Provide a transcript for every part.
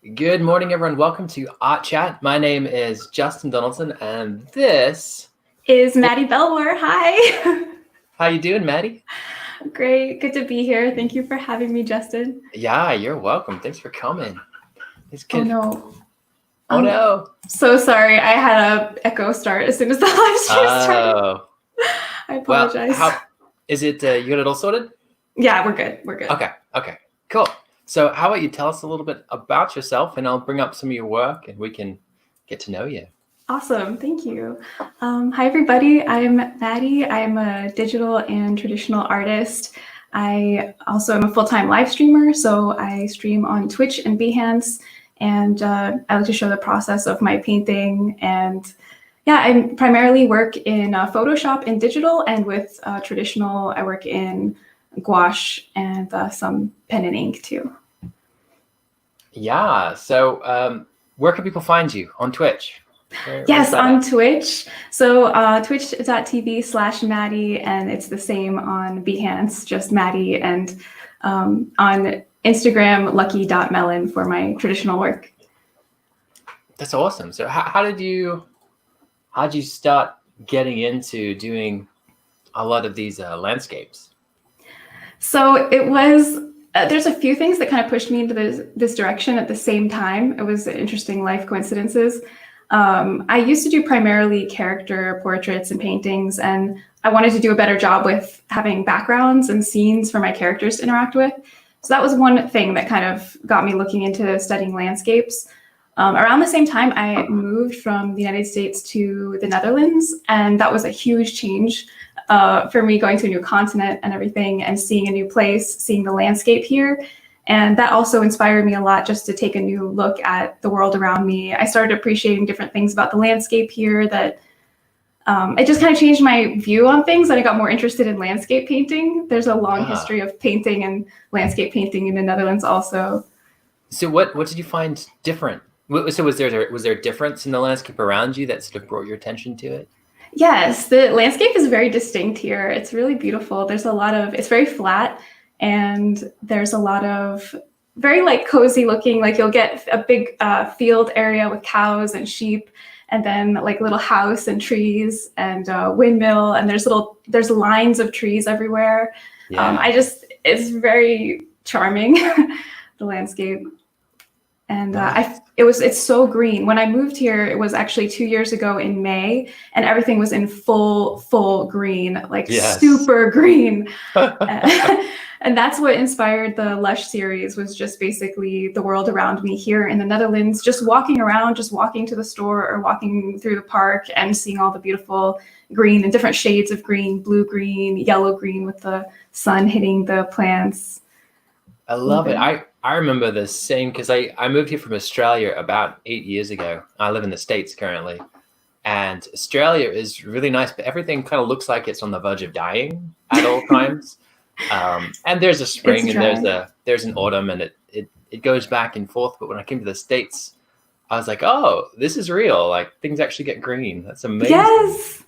Good morning, everyone. Welcome to Art Chat. My name is Justin Donaldson, and this is Maddy Bellwoar. Hi. How you doing, Maddy? Great. Good to be here. Thank you for having me, Justin. Yeah, you're welcome. Thanks for coming. Oh, no. Oh, no. So sorry. I had a echo start as soon as the live stream started. I apologize. Well, is it? You got it all sorted? Yeah, we're good. We're good. Okay, cool. So how about you tell us a little bit about yourself, and I'll bring up some of your work, and we can get to know you. Awesome. Thank you. Hi, everybody. I'm Maddy. I'm a digital and traditional artist. I also am a full-time live streamer, so I stream on Twitch and Behance, and I like to show the process of my painting. And yeah, I primarily work in Photoshop and digital, and with traditional, I work in gouache and some pen and ink too. Yeah. So where can people find you on Twitch? Yes, on Twitch. So twitch.tv/Maddy, and it's the same on Behance, just Maddy, and on Instagram, lucky.melon for my traditional work. That's awesome. So how did you start getting into doing a lot of these landscapes? So it was, there's a few things that kind of pushed me into this direction at the same time. It was interesting life coincidences. I used to do primarily character portraits and paintings, and I wanted to do a better job with having backgrounds and scenes for my characters to interact with. So that was one thing that kind of got me looking into studying landscapes. Around the same time, I moved from the United States to the Netherlands, and that was a huge change for me, going to a new continent and everything, and seeing a new place, seeing the landscape here. And that also inspired me a lot, just to take a new look at the world around me. I started appreciating different things about the landscape here that it just kind of changed my view on things, and I got more interested in landscape painting. There's a long history of painting and landscape painting in the Netherlands also. So what did you find different? So was there a difference in the landscape around you that sort of brought your attention to it? Yes, the landscape is very distinct here. It's really beautiful. There's a lot of, it's very flat, and there's a lot of very like cozy looking, like you'll get a big field area with cows and sheep, and then like little house and trees and windmill, and there's lines of trees everywhere. Yeah. It's very charming, the landscape. And it's so green. When I moved here, it was actually 2 years ago in May, and everything was in full green, like super green. And that's what inspired the Lush series, was just basically the world around me here in the Netherlands, just walking around, just walking to the store or walking through the park and seeing all the beautiful green and different shades of green, blue green, yellow green, with the sun hitting the plants. I love it. I remember the same, because I moved here from Australia about 8 years ago. I live in the States currently, and Australia is really nice, but everything kind of looks like it's on the verge of dying at all times. And there's a spring and there's an autumn, and it goes back and forth. But when I came to the States, I was like, oh, this is real. Like, things actually get green. That's amazing. Yes.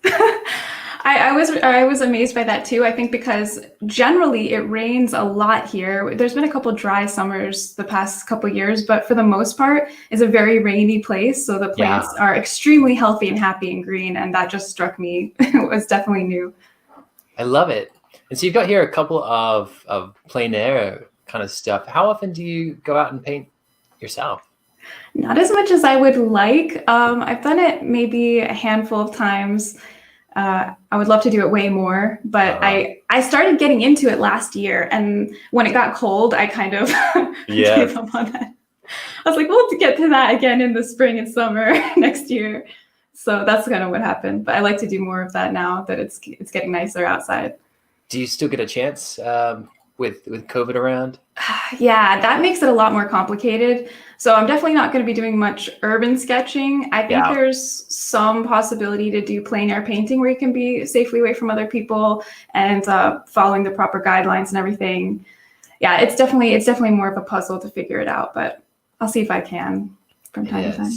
I was amazed by that too. I think because generally it rains a lot here. There's been a couple dry summers the past couple years, but for the most part, it's a very rainy place. So the plants are extremely healthy and happy and green, and that just struck me. It was definitely new. I love it. And so you've got here a couple of plein air kind of stuff. How often do you go out and paint yourself? Not as much as I would like. I've done it maybe a handful of times. I would love to do it way more, but I started getting into it last year, and when it got cold, I kind of gave up on that. I was like, we'll get to that again in the spring and summer next year. So that's kind of what happened. But I like to do more of that now that it's getting nicer outside. Do you still get a chance with COVID around? Yeah, that makes it a lot more complicated. So I'm definitely not going to be doing much urban sketching. I think there's some possibility to do plein air painting where you can be safely away from other people and following the proper guidelines and everything. Yeah, it's definitely more of a puzzle to figure it out, but I'll see if I can from time to time.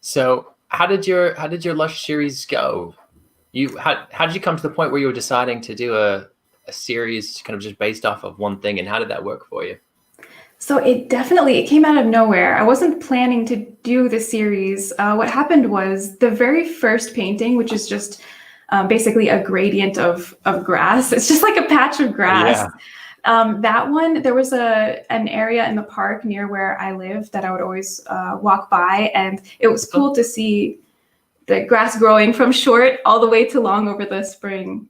So how did your Lush series go? How did you come to the point where you were deciding to do a series kind of just based off of one thing, and how did that work for you? So it came out of nowhere. I wasn't planning to do the series. What happened was the very first painting, which is just basically a gradient of grass. It's just like a patch of grass. Yeah. That one, there was an area in the park near where I live that I would always walk by, and it was cool to see the grass growing from short all the way to long over the spring.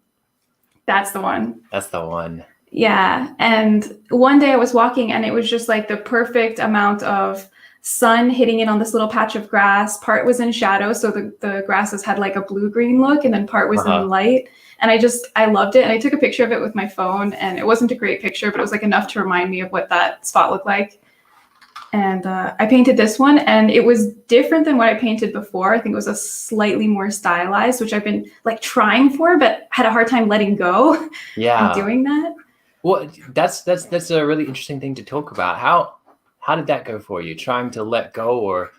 That's the one. That's the one. Yeah. And one day I was walking and it was just like the perfect amount of sun hitting it on this little patch of grass. Part was in shadow, so the grasses had like a blue-green look, and then part was in light. And I loved it. And I took a picture of it with my phone, and it wasn't a great picture, but it was like enough to remind me of what that spot looked like. And I painted this one, and it was different than what I painted before. I think it was a slightly more stylized, which I've been like trying for, but had a hard time letting go. Yeah. And doing that. Well, that's a really interesting thing to talk about. How did that go for you? Trying to let go or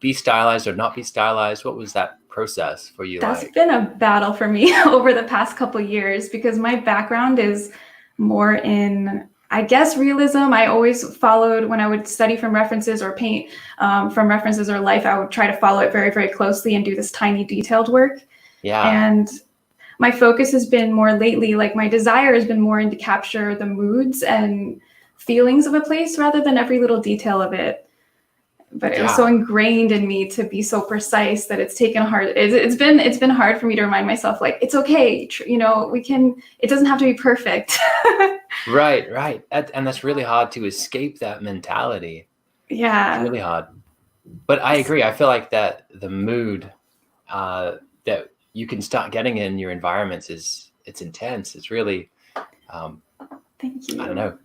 be stylized or not be stylized? What was that process for you? That's been a battle for me over the past couple of years, because my background is more in, I guess, realism. I always followed, when I would study from references or paint from references or life, I would try to follow it very, very closely and do this tiny detailed work. Yeah. And my focus has been more lately, like my desire has been more into capture the moods and feelings of a place rather than every little detail of it. But it was so ingrained in me to be so precise that it's taken hard. It's been hard for me to remind myself, like, it's okay. You know, it doesn't have to be perfect. Right. And that's really hard to escape that mentality. Yeah. It's really hard. But I agree. I feel like that the mood that you can start getting in your environments it's intense. It's really, thank you. I don't know.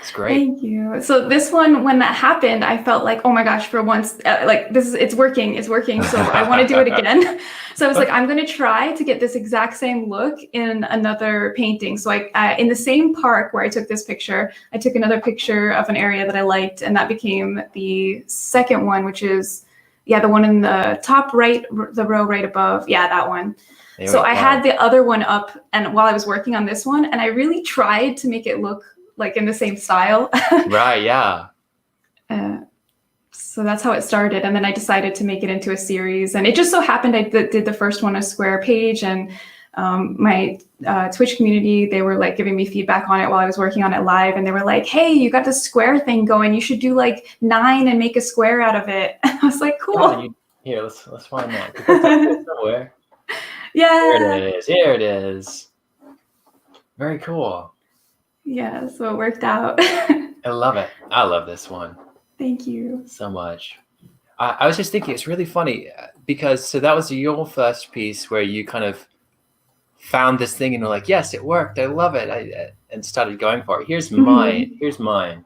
It's great. Thank you. So this one, when that happened, I felt like, oh my gosh, for once, it's working. So I want to do it again. So I was like, I'm going to try to get this exact same look in another painting. So in the same park where I took this picture, I took another picture of an area that I liked, and that became the second one, which is, the one in the top right, the row right above. Yeah, that one. So I had the other one up, and while I was working on this one, and I really tried to make it look like in the same style. Right, yeah. So that's how it started. And then I decided to make it into a series. And it just so happened I did the first one a square page, and my Twitch community, they were like giving me feedback on it while I was working on it live. And they were like, hey, you got this square thing going. You should do like 9 and make a square out of it. And I was like, cool. Here, let's find that. Somewhere. Yeah. Here it is. Very cool. Yeah, so it worked out. I love it. I love this one. Thank you so much. I was just thinking, it's really funny because so that was your first piece where you kind of found this thing and were like, yes, it worked. I love it. And started going for it. Here's mine. Here's mine.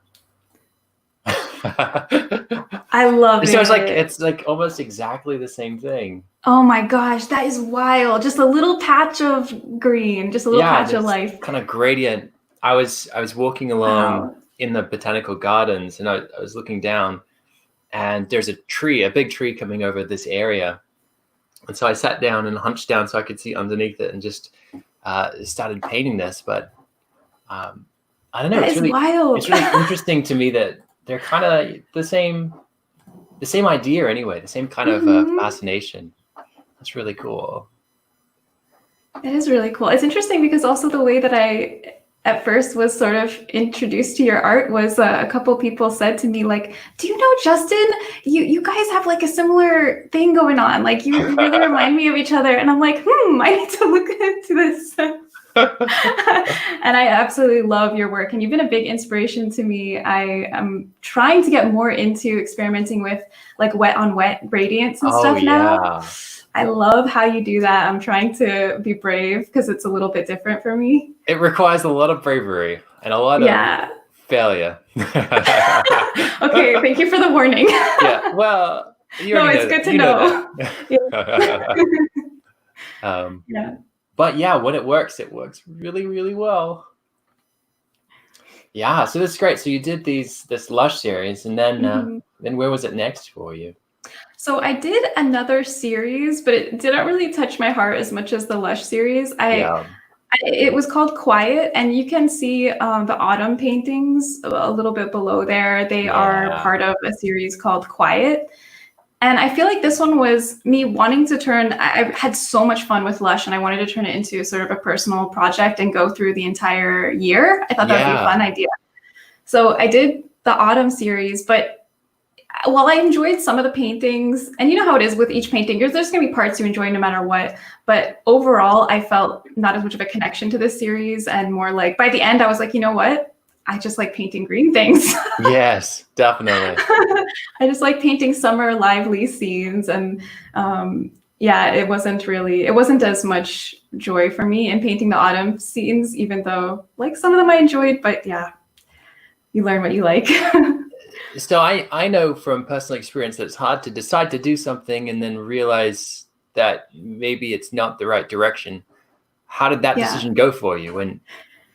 I love it. So it's like almost exactly the same thing. Oh my gosh, that is wild. Just a little patch of green, just a little patch of life. Kind of gradient. I was walking along in the botanical gardens, and I was looking down, and there's a big tree coming over this area. And so I sat down and hunched down so I could see underneath it, and just started painting this. But I don't know. It's really wild. It's really interesting to me that they're kind of the same idea anyway, the same kind of fascination. That's really cool. It is really cool. It's interesting because also the way that I at first was sort of introduced to your art was a couple people said to me, like, do you know Justin? You guys have like a similar thing going on. Like you really remind me of each other. And I'm like, I need to look into this. And I absolutely love your work. And you've been a big inspiration to me. I am trying to get more into experimenting with like wet on wet gradients and stuff now. I love how you do that. I'm trying to be brave because it's a little bit different for me. It requires a lot of bravery and a lot of failure. Okay, thank you for the warning. Yeah, well, it's good to know. But yeah, when it works really, really well. Yeah, so that's great. So you did this Lush series, and then where was it next for you? So I did another series, but it didn't really touch my heart as much as the Lush series. I It was called Quiet, and you can see the autumn paintings a little bit below there. They are Yeah. part of a series called Quiet. And I feel like this one was me wanting to I had so much fun with Lush, and I wanted to turn it into sort of a personal project and go through the entire year. I thought that would be a fun idea. So I did the autumn series, but while I enjoyed some of the paintings, and you know how it is with each painting, there's going to be parts you enjoy no matter what. But overall, I felt not as much of a connection to this series, and more like by the end, I was like, you know what? I just like painting green things. Yes, definitely. I just like painting summer lively scenes, and it wasn't as much joy for me in painting the autumn scenes, even though like some of them I enjoyed, but yeah, you learn what you like. So I know from personal experience that it's hard to decide to do something and then realize that maybe it's not the right direction. How did that decision go for you when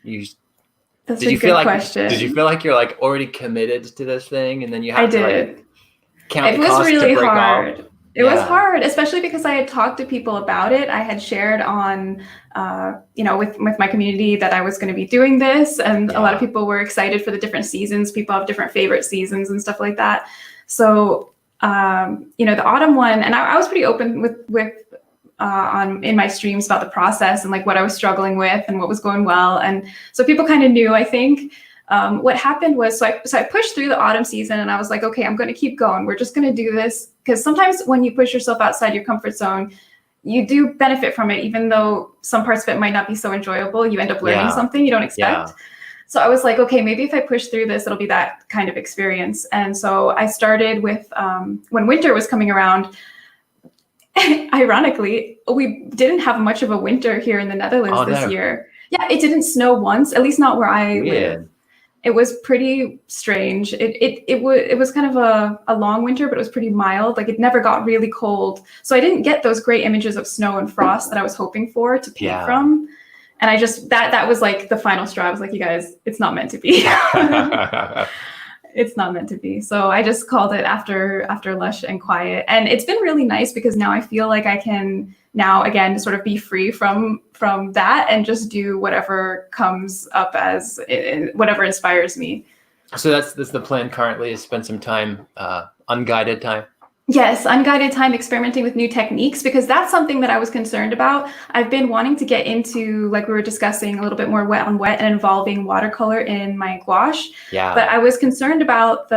you That's a good question. Did you feel like you're like already committed to this thing, and then you had to like count it the cost was really to break hard. off? It was hard, especially because I had talked to people about it. I had shared on, with my community that I was going to be doing this, and a lot of people were excited for the different seasons. People have different favorite seasons and stuff like that. So, the autumn one, and I was pretty open with in my streams about the process and like what I was struggling with and what was going well. And so people kind of knew, I think. What happened was, so I pushed through the autumn season, and I was like, okay, I'm going to keep going. We're just going to do this, because sometimes when you push yourself outside your comfort zone, you do benefit from it, even though some parts of it might not be so enjoyable. You end up learning something you don't expect. So I was like, okay, maybe if I push through this, it'll be that kind of experience. And so I started with, when winter was coming around, ironically, we didn't have much of a winter here in the Netherlands this year. Yeah, it didn't snow once, at least not where I live. It was pretty strange. It was kind of a long winter, but it was pretty mild. Like it never got really cold. So I didn't get those great images of snow and frost that I was hoping for to paint from. And I just, that was like the final straw. I was like, you guys, it's not meant to be. It's not meant to be. So I just called it after Lush and Quiet. And it's been really nice, because now I feel like I can now again sort of be free from that and just do whatever comes up as whatever inspires me. So that's the plan currently, is spend some time, unguided time. Yes, unguided time experimenting with new techniques, because that's something that I was concerned about. I've been wanting to get into, like we were discussing, a little bit more wet on wet and involving watercolor in my gouache. But I was concerned about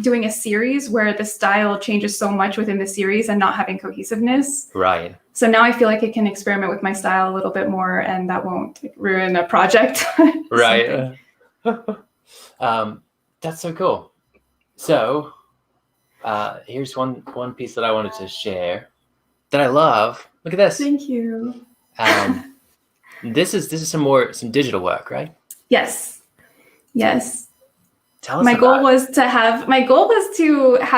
doing a series where the style changes so much within the series and not having cohesiveness. Right. So now I feel like I can experiment with my style a little bit more, and that won't ruin a project. Right. That's so cool. So here's one piece that I wanted to share that I love. Look at this. Thank you. This is some digital work, right? Yes. Tell us. My goal was to have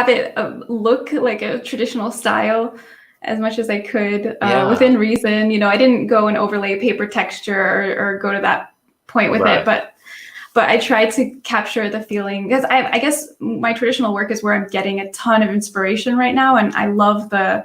it look like a traditional style as much as I could, within reason. I didn't go and overlay paper texture or go to that point with it, but I tried to capture the feeling, because I guess my traditional work is where I'm getting a ton of inspiration right now, and I love the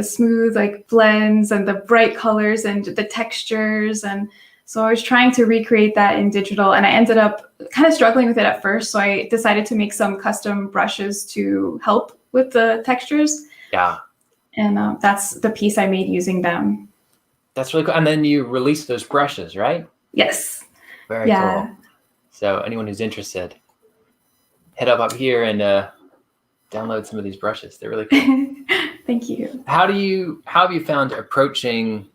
smooth like blends and the bright colors and the textures, and so I was trying to recreate that in digital, and I ended up kind of struggling with it at first. So I decided to make some custom brushes to help with the textures. Yeah, and that's the piece I made using them. That's really cool. And then you released those brushes, right? Yes. Very cool. So anyone who's interested, head up here and download some of these brushes. They're really cool. Thank you. How have you found approaching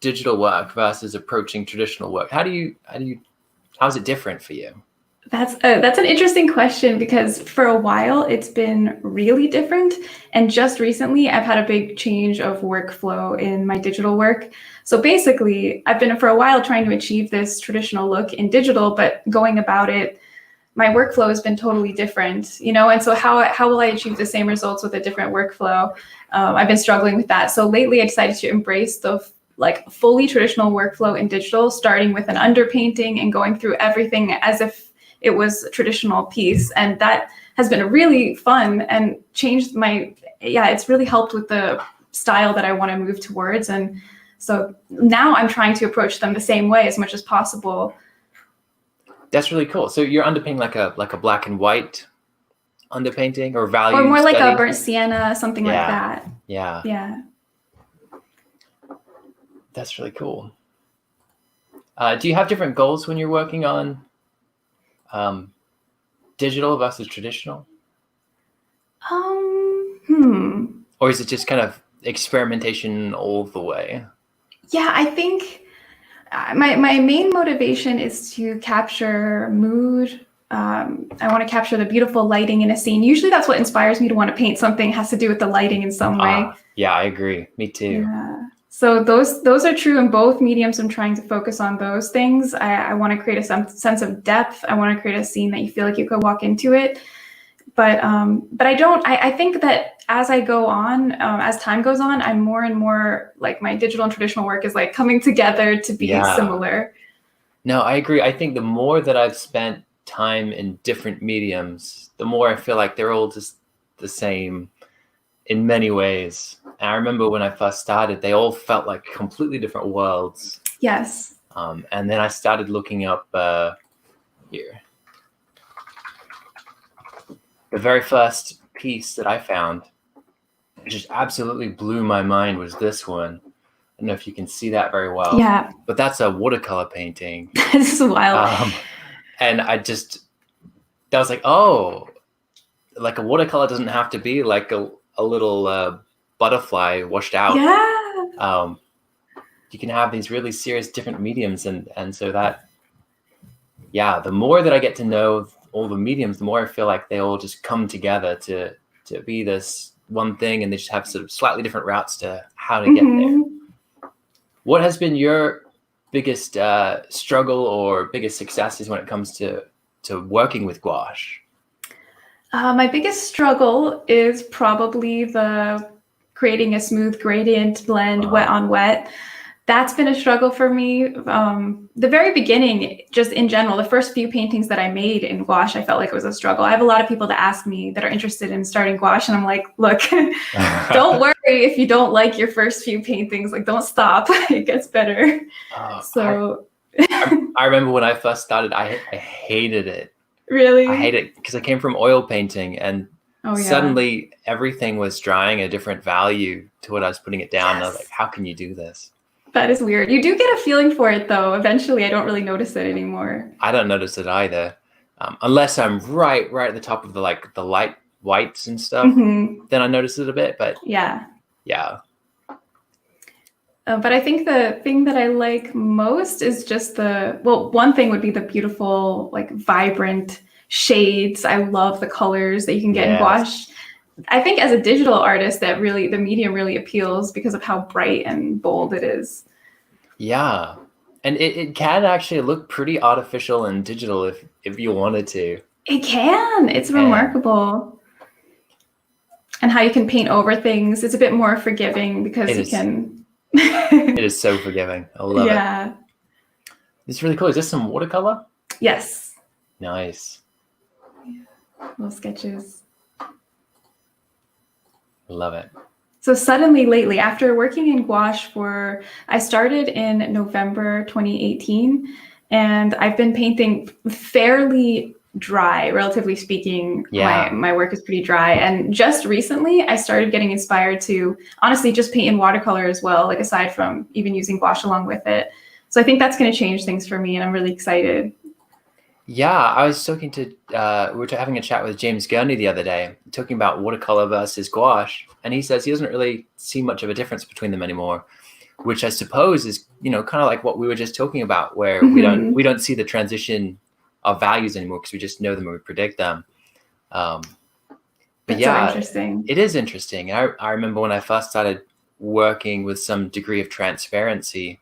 digital work versus approaching traditional work? How's it different for you? That's an interesting question, because for a while it's been really different, and just recently I've had a big change of workflow in my digital work. So basically, I've been for a while trying to achieve this traditional look in digital, but going about it, my workflow has been totally different, and so how will I achieve the same results with a different workflow? I've been struggling with that. So lately I decided to embrace the fully traditional workflow in digital, starting with an underpainting and going through everything as if it was a traditional piece. And that has been really fun and changed it's really helped with the style that I want to move towards. And So now I'm trying to approach them the same way as much as possible. That's really cool. So you're underpainting like a black and white underpainting or value or more study? like a burnt sienna, something like that. Yeah. That's really cool. Do you have different goals when you're working on digital versus traditional? Or is it just kind of experimentation all the way? Yeah, I think my main motivation is to capture mood. I want to capture the beautiful lighting in a scene. Usually that's what inspires me to want to paint something, has to do with the lighting in some way. Yeah, I agree. Me too. Yeah. So those are true in both mediums. I'm trying to focus on those things. I want to create a sense of depth. I want to create a scene that you feel like you could walk into it. But I think that as I go on, as time goes on, I'm more and more like my digital and traditional work is like coming together to be similar. No, I agree. I think the more that I've spent time in different mediums, the more I feel like they're all just the same in many ways. And I remember when I first started, they all felt like completely different worlds. Yes. And then I started looking up here. The very first piece that I found, which just absolutely blew my mind, was this one. I don't know if you can see that very well. Yeah. But that's a watercolor painting. This is wild. And that was like, oh, like a watercolor doesn't have to be like a little butterfly washed out. Yeah. You can have these really serious different mediums. And so that, the more that I get to know all the mediums, the more I feel like they all just come together to be this one thing, and they just have sort of slightly different routes to how to get there. What has been your biggest struggle or biggest successes when it comes to working with gouache? My biggest struggle is probably the creating a smooth gradient blend, wet on wet. That's been a struggle for me. The very beginning, just in general, the first few paintings that I made in gouache, I felt like it was a struggle. I have a lot of people that ask me that are interested in starting gouache, and I'm like, look, don't worry if you don't like your first few paintings. Like, don't stop. It gets better. I remember when I first started, I hated it. Really? I hate it because I came from oil painting, and suddenly everything was drying a different value to what I was putting it down. And I was like, how can you do this? That is weird. You do get a feeling for it, though. Eventually, I don't really notice it anymore. I don't notice it either, unless I'm right at the top of the light whites and stuff. Then I notice it a bit. But yeah. But I think the thing that I like most is just one thing would be the beautiful, like, vibrant shades. I love the colors that you can get in gouache. I think as a digital artist, that really, the medium really appeals because of how bright and bold it is. Yeah. And it can actually look pretty artificial and digital if you wanted to. It can. It's remarkable. And how you can paint over things. It's a bit more forgiving because you can... It is so forgiving. I love it. Yeah. It's really cool. Is this some watercolor? Yes. Nice. Little sketches. Love it. So suddenly lately, after working in gouache I started in November 2018, and I've been painting fairly dry, relatively speaking. My work is pretty dry. And just recently, I started getting inspired to honestly just paint in watercolor as well, like aside from even using gouache along with it. So I think that's going to change things for me, and I'm really excited. Yeah, I was talking to, we were having a chat with James Gurney the other day, talking about watercolor versus gouache. And he says he doesn't really see much of a difference between them anymore, which I suppose is, kind of like what we were just talking about, where we don't see the transition of values anymore because we just know them and we predict them. But That's so interesting. It is interesting. I remember when I first started working with some degree of transparency,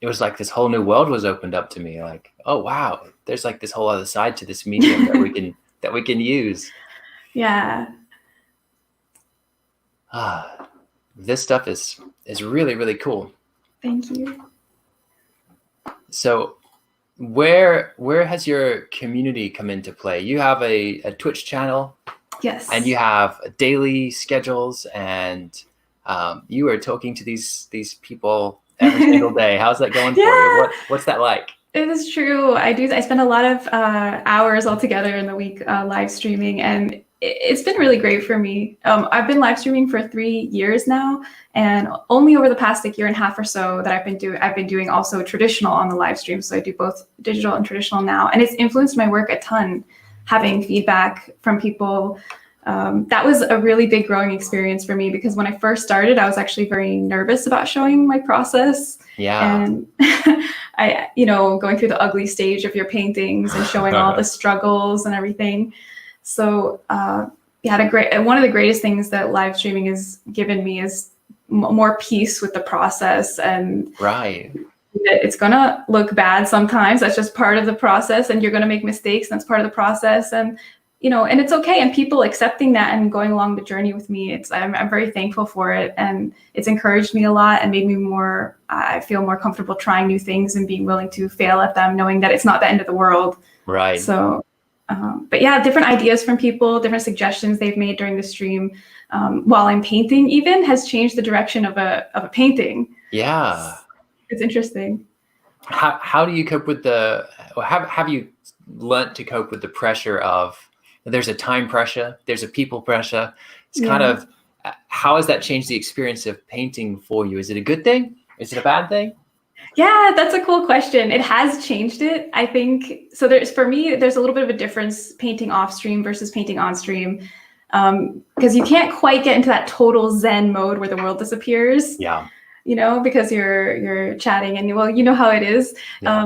it was like this whole new world was opened up to me. Like, oh wow, there's like this whole other side to this medium that we can use. Yeah. This stuff is really, really cool. Thank you. So where has your community come into play? You have a Twitch channel. Yes. And you have daily schedules and You are talking to these people every single day. How's that going for you? What's that like? It is true. I spend a lot of hours altogether in the week live streaming, and it's been really great for me. I've been live streaming for 3 years now, and only over the past year and a half or so that I've been doing also traditional on the live stream. So I do both digital and traditional now, and it's influenced my work a ton. Having feedback from people, that was a really big growing experience for me, because when I first started, I was actually very nervous about showing my process. Yeah. And going through the ugly stage of your paintings and showing all the struggles and everything. So one of the greatest things that live streaming has given me is more peace with the process. And right. It's gonna look bad sometimes. That's just part of the process, and you're gonna make mistakes. That's part of the process, and and it's okay. And people accepting that and going along the journey with me, I'm very thankful for it, and it's encouraged me a lot and made me more. I feel more comfortable trying new things and being willing to fail at them, knowing that it's not the end of the world. Right. So, but yeah, different ideas from people, different suggestions they've made during the stream, while I'm painting, even has changed the direction of a painting. Yeah. It's interesting. How do you cope with have you learnt to cope with the pressure of, there's a time pressure, there's a people pressure? It's kind of, how has that changed the experience of painting for you? Is it a good thing? Is it a bad thing? Yeah, that's a cool question. It has changed it, I think. So for me, there's a little bit of a difference painting off stream versus painting on stream. Because you can't quite get into that total Zen mode where the world disappears. Yeah. Because you're chatting, and you know how it is. Yeah.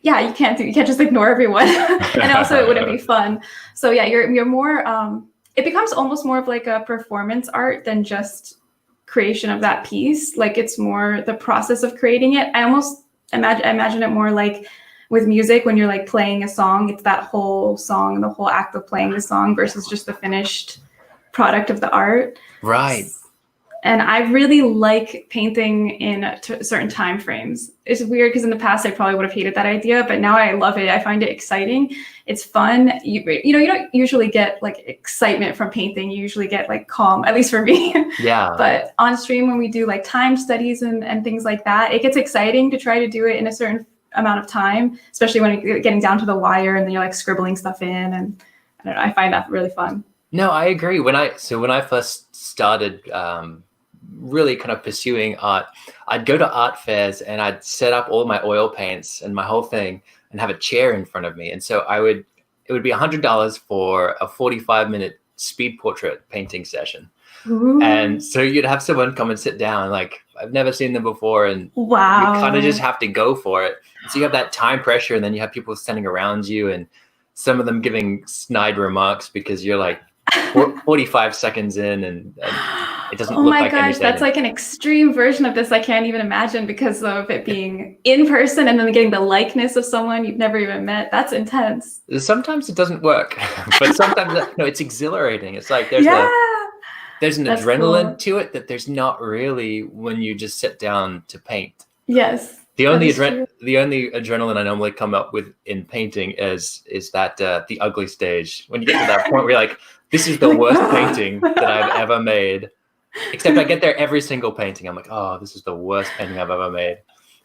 You can't just ignore everyone. And also it wouldn't be fun. So yeah, you're more, it becomes almost more of like a performance art than just creation of that piece. Like, it's more the process of creating it. I almost imagine it more like with music, when you're like playing a song, it's that whole song and the whole act of playing the song versus just the finished product of the art. Right. And I really like painting in certain time frames. It's weird because in the past I probably would have hated that idea, but now I love it. I find it exciting. It's fun. You don't usually get like excitement from painting. You usually get like calm, at least for me. Yeah. But on stream, when we do like time studies and things like that, it gets exciting to try to do it in a certain amount of time, especially when you're getting down to the wire and then you're like scribbling stuff in. And I don't know, I find that really fun. No, I agree. When I first started really kind of pursuing art, I'd go to art fairs and I'd set up all my oil paints and my whole thing and have a chair in front of me. And so it would be $100 for a 45-minute speed portrait painting session. Ooh. And so you'd have someone come and sit down, like, I've never seen them before. And wow, you kind of just have to go for it. So you have that time pressure, and then you have people standing around you and some of them giving snide remarks because you're like 45 seconds in and it doesn't look like anything. Oh my gosh, that's like an extreme version of this I can't even imagine, because of it being in person and then getting the likeness of someone you've never even met. That's intense. Sometimes it doesn't work, but sometimes it's exhilarating. It's like there's an adrenaline to it that there's not really when you just sit down to paint. Yes. The only adrenaline I normally come up with in painting is that the ugly stage. When you get to that point where you're like, this is the worst painting that I've ever made. Except I get there every single painting. I'm like, oh, this is the worst painting I've ever made.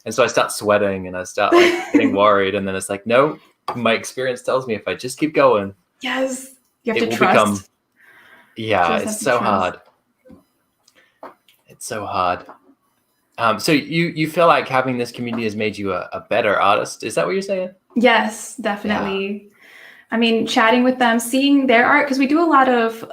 And so I start sweating and I start like getting worried. And then it's like, no, my experience tells me if I just keep going. Yes. You have to trust. It's so hard. It's so hard. So you feel like having this community has made you a better artist? Is that what you're saying? Yes, definitely. Yeah. I mean, chatting with them, seeing their art, because we do a lot of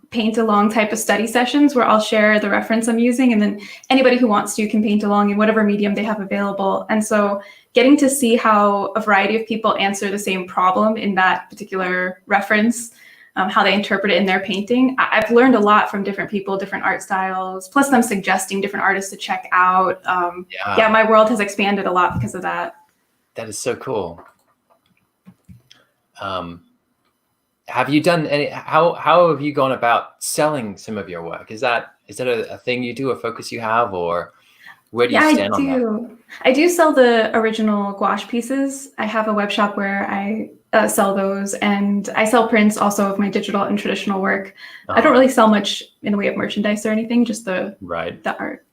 paint along type of study sessions where I'll share the reference I'm using, and then anybody who wants to can paint along in whatever medium they have available. And so getting to see how a variety of people answer the same problem in that particular reference, how they interpret it in their painting. I've learned a lot from different people, different art styles, plus them suggesting different artists to check out. My world has expanded a lot because of that. That is so cool. Have you done any, how have you gone about selling some of your work? Is that a thing you do, a focus you have, or where do you stand on that? I do sell the original gouache pieces. I have a web shop where I sell those, and I sell prints also of my digital and traditional work. I don't Uh, really sell much in the way of merchandise or anything, just the right. art.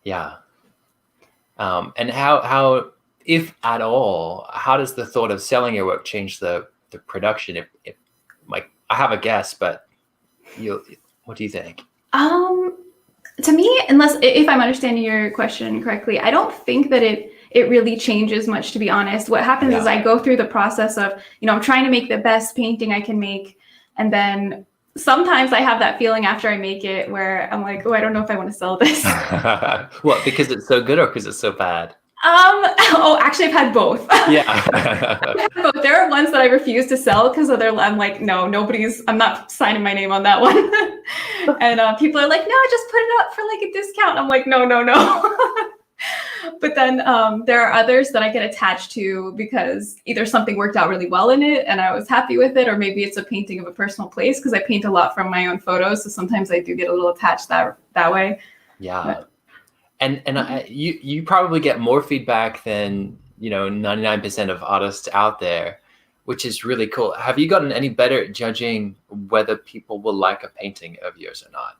Yeah. And how, if at all, how does the thought of selling your work change the production? If like, I have a guess, but what do you think? To me, unless if I'm understanding your question correctly, I don't think that it really changes much, to be honest. What happens is I go through the process of, I'm trying to make the best painting I can make, and then sometimes I have that feeling after I make it where I'm like, oh, I don't know if I want to sell this. What, because it's so good or because it's so bad? Oh, actually, I've had both. Yeah. Both. There are ones that I refuse to sell because I'm like, no, I'm not signing my name on that one. And people are like, no, just put it up for like a discount. I'm like, no. But then there are others that I get attached to because either something worked out really well in it and I was happy with it, or maybe it's a painting of a personal place because I paint a lot from my own photos. So sometimes I do get a little attached that way. Yeah. But, and you probably get more feedback than 99% of artists out there, which is really cool. Have you gotten any better at judging whether people will like a painting of yours or not?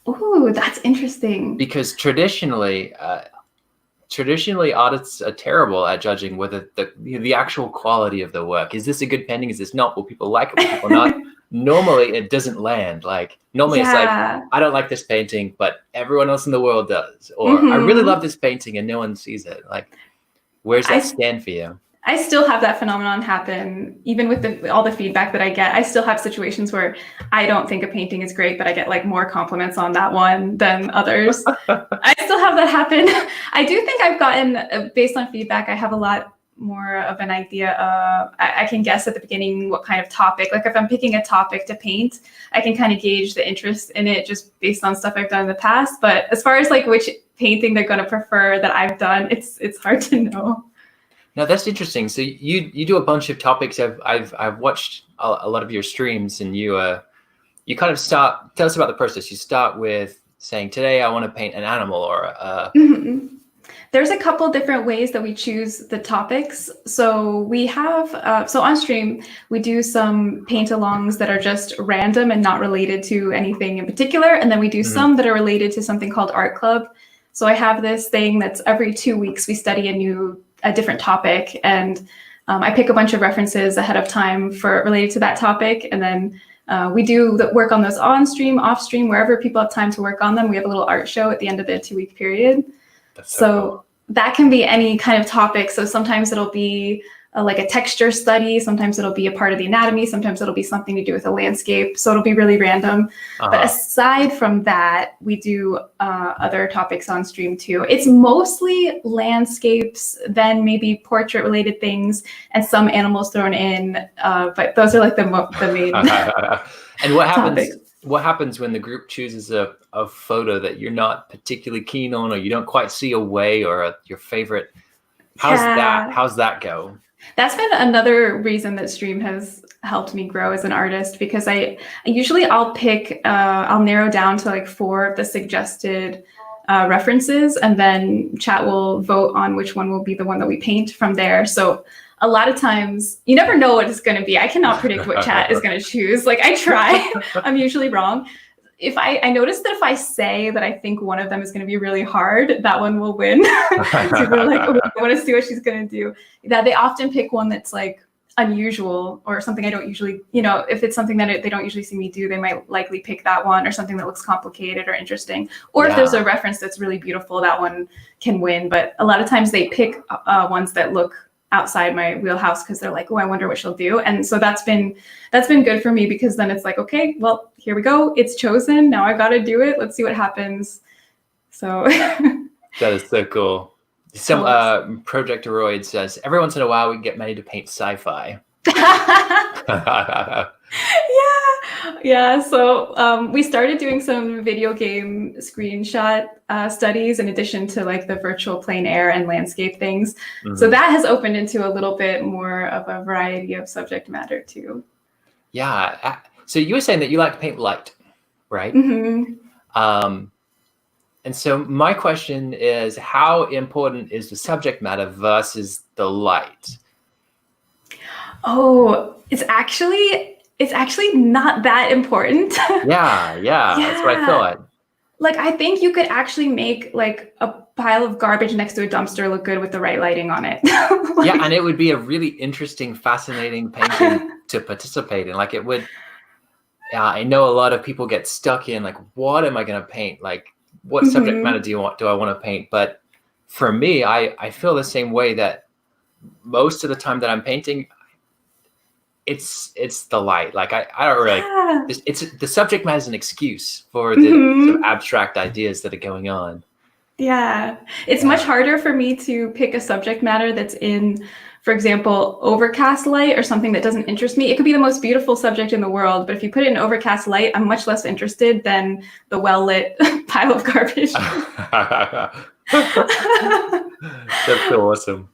Ooh, that's interesting. Because traditionally artists are terrible at judging whether the actual quality of the work. Is this a good painting? Is this not? Will people like it? Will people not? Normally it doesn't land. Like normally it's like, I don't like this painting, but everyone else in the world does. Or I really love this painting and no one sees it. Like, where's that stand for you? I still have that phenomenon happen, even with all the feedback that I get. I still have situations where I don't think a painting is great, but I get like more compliments on that one than others. I still have that happen. I do think I've gotten, based on feedback, I have a lot more of an idea of, I can guess at the beginning what kind of topic, like if I'm picking a topic to paint, I can kind of gauge the interest in it just based on stuff I've done in the past. But as far as like which painting they're going to prefer that I've done, it's hard to know. Now that's interesting. So you do a bunch of topics. I've watched a lot of your streams, and you kind of tell us about the process. You start with saying, today I want to paint an animal or There's a couple different ways that we choose the topics. So we have, so on stream, we do some paint-alongs that are just random and not related to anything in particular. And then we do some that are related to something called Art Club. So I have this thing that's every 2 weeks, we study a different topic. And I pick a bunch of references ahead of time related to that topic. And then we do the work on those on stream, off stream, wherever people have time to work on them. We have a little art show at the end of the 2 week period. So cool. That can be any kind of topic. So sometimes it'll be like a texture study. Sometimes it'll be a part of the anatomy. Sometimes it'll be something to do with a landscape. So it'll be really random. But aside from that, we do other topics on stream too. It's mostly landscapes, then maybe portrait related things, and some animals thrown in. But those are like the main. And what happens? Topics. What happens when the group chooses a photo that you're not particularly keen on, or you don't quite see a way, or your favorite? How's that go? That's been another reason that stream has helped me grow as an artist, because I'll pick, I'll narrow down to like 4 of the suggested references, and then chat will vote on which one will be the one that we paint from there. So a lot of times you never know what it's going to be. I cannot predict what chat is going to choose. Like I try, I'm usually wrong. If I notice that if I say that I think one of them is going to be really hard, that one will win. People are like, oh, I want to see what she's going to do. That they often pick one that's like unusual or something I don't usually, if it's something that they don't usually see me do, they might likely pick that one, or something that looks complicated or interesting. Or if there's a reference that's really beautiful, that one can win. But a lot of times they pick ones that look outside my wheelhouse because they're like, oh, I wonder what she'll do. And so that's been good for me, because then it's like, okay, well, here we go. It's chosen. Now I got to do it. Let's see what happens. So that is so cool. Some Projectoroid says, every once in a while we can get Maddy to paint sci-fi. Yeah. So we started doing some video game screenshot studies in addition to like the virtual plein air and landscape things. So that has opened into a little bit more of a variety of subject matter too. Yeah. So you were saying that you like to paint light, right? And so my question is, how important is the subject matter versus the light? Oh, it's actually not that important. Yeah, that's what I Yeah. thought. Like, I think you could actually make like a pile of garbage next to a dumpster look good with the right lighting on it. Yeah, and Like, it would be a really interesting, fascinating painting to participate in. Like it would, yeah, I know a lot of people get stuck in like, what am I going to paint? Like, what subject matter mhm, do I want to paint? But for me, I feel the same way that most of the time that I'm painting, it's the light. Like I don't really like yeah. it's the subject matter is an excuse for the sort of Mhm. abstract ideas that are going on. Yeah. It's much Yeah. harder for me to pick a subject matter that's in, for example, overcast light or something that doesn't interest me. It could be the most beautiful subject in the world, but if you put it in overcast light, I'm much less interested than the well-lit pile of garbage. That's so awesome.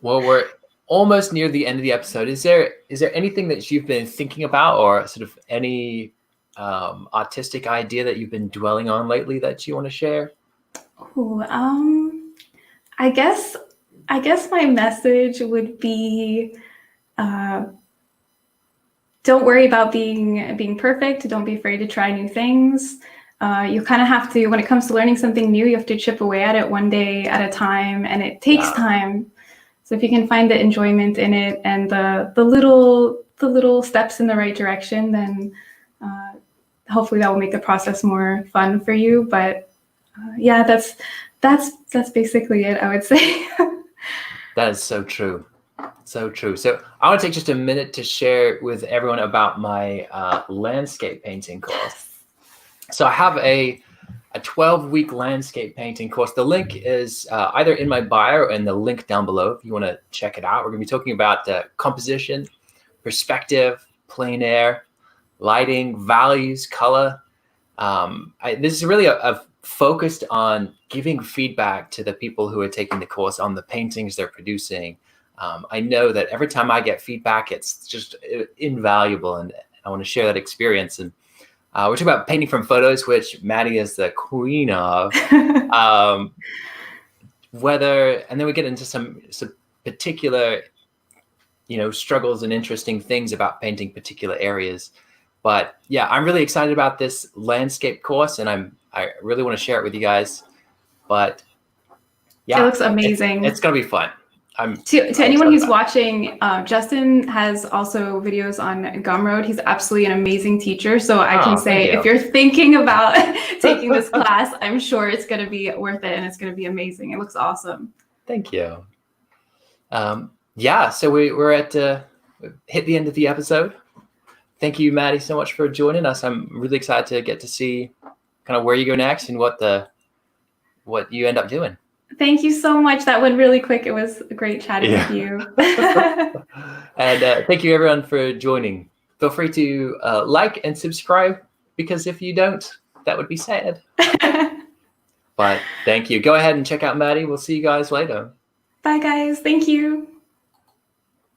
Well, we're almost near the end of the episode. Is there anything that you've been thinking about, or sort of any artistic idea that you've been dwelling on lately that you want to share? Ooh, I guess I guess my message would be uh, don't worry about being perfect. Don't be afraid to try new things. You kind of have to, when it comes to learning something new, you have to chip away at it one day at a time, and it takes Yeah, time. So if you can find the enjoyment in it and the little steps in the right direction, then uh, hopefully that will make the process more fun for you. But yeah, that's basically it, I would say. that is so true. So true. So I want to take just a minute to share with everyone about my landscape painting course. So I have a 12-week landscape painting course. The link is either in my bio or in the link down below if you want to check it out. We're going to be talking about composition, perspective, plein air, lighting, values, color. This is really a focused on giving feedback to the people who are taking the course on the paintings they're producing. I know that every time I get feedback, it's just invaluable, and I want to share that experience. And we're talking about painting from photos, which Maddy is the queen of. Um, and then we get into some particular, struggles and interesting things about painting particular areas. But yeah, I'm really excited about this landscape course, and I really want to share it with you guys. But It yeah, looks it's amazing. gonna be fun. To I'm anyone excited who's about watching, Justin has also videos on Gumroad. He's absolutely an amazing teacher. So it. I can Oh, thank say if you. you're thinking about taking this class, I'm sure it's going to be worth it and it's going to be amazing. It looks awesome. Thank you. Yeah, so we're at hit the end of the episode. Thank you, Maddy, so much for joining us. I'm really excited to get to see kind of where you go next and what you end up doing. Thank you so much. That went really quick. It was great chatting with you. And thank you, everyone, for joining. Feel free to like and subscribe, because if you don't, that would be sad. But thank you. Go ahead and check out Maddy. We'll see you guys later. Bye, guys. Thank you.